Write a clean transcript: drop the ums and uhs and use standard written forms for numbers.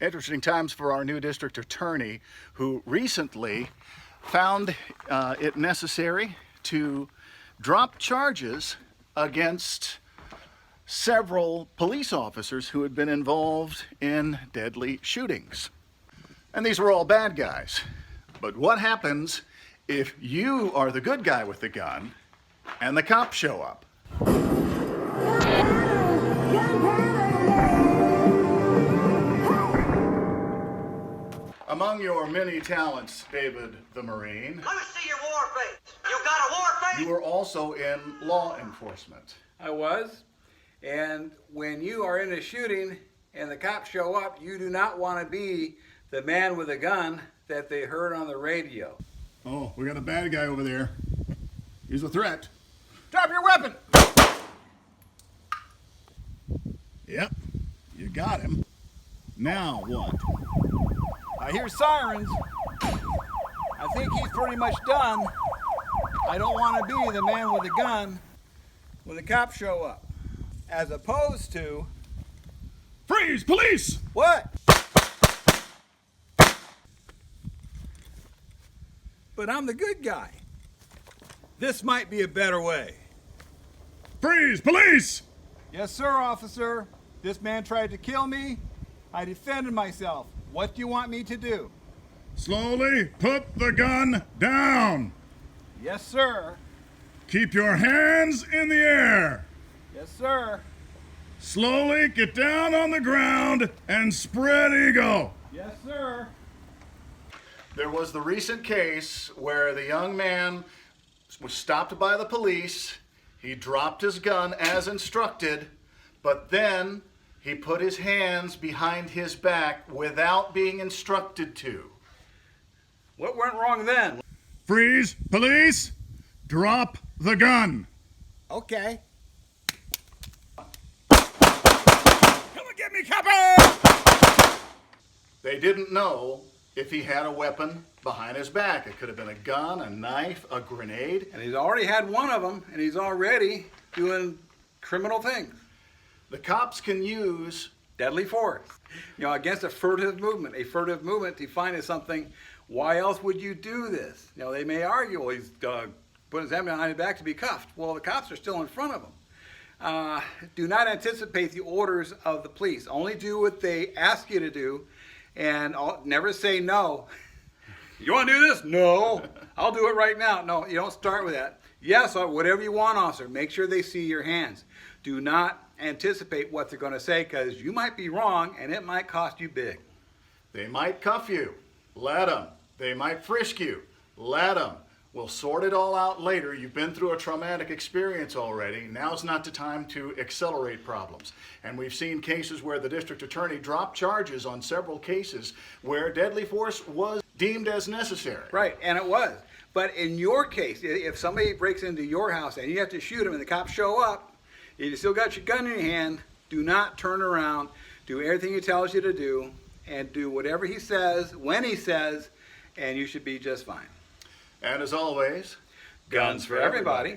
Interesting times for our new district attorney, who recently found it necessary to drop charges against several police officers who had been involved in deadly shootings. And these were all bad guys. But what happens if you are the good guy with the gun and the cops show up? Among your many talents, David the Marine, Let me see your war face. You got a war face? you were also in law enforcement. I was. And when you are in a shooting and the cops show up, you do not want to be the man with a gun that they heard on the radio. Oh, we got a bad guy over there. He's a threat. Drop your weapon! Yep, you got him. Now what? I hear sirens. I think he's pretty much done. I don't want to be the man with a gun when the cops show up. As opposed to... Freeze, police! What? But I'm the good guy. This might be a better way. Freeze, police! Yes, sir, officer. This man tried to kill me. I defended myself. What do you want me to do? Slowly put the gun down. Yes, sir. Keep your hands in the air. Yes, sir. Slowly get down on the ground and spread eagle. Yes, sir. There was the recent case where the young man was stopped by the police. He dropped his gun as instructed, but then he put his hands behind his back without being instructed to. What went wrong then? Freeze, police! Drop the gun. Okay. Come and get me, copper! They didn't know if he had a weapon behind his back. It could have been a gun, a knife, a grenade. And he's already had one of them, and he's already doing criminal things. The cops can use Deadly force. Against a furtive movement. A furtive movement defined as something, why else would you do this? They may argue, well, he's putting his hand behind his back to be cuffed. Well, the cops are still in front of him. Do not anticipate the orders of the police. Only do what they ask you to do, and never say no. You want to do this? No. I'll do it right now. No, you don't start with that. Yes, whatever you want, officer. Make sure they see your hands. Do not anticipate what they're going to say, because you might be wrong and it might cost you big. They might cuff you. Let them. They might frisk you. Let them. We'll sort it all out later. You've been through a traumatic experience already. Now's not the time to accelerate problems. And we've seen cases where the district attorney dropped charges on several cases where deadly force was deemed as necessary. Right, and it was. But in your case, if somebody breaks into your house and you have to shoot them and the cops show up, you still got your gun in your hand, do not turn around. Do everything he tells you to do, and do whatever he says, when he says, and you should be just fine. And as always, Guns for everybody.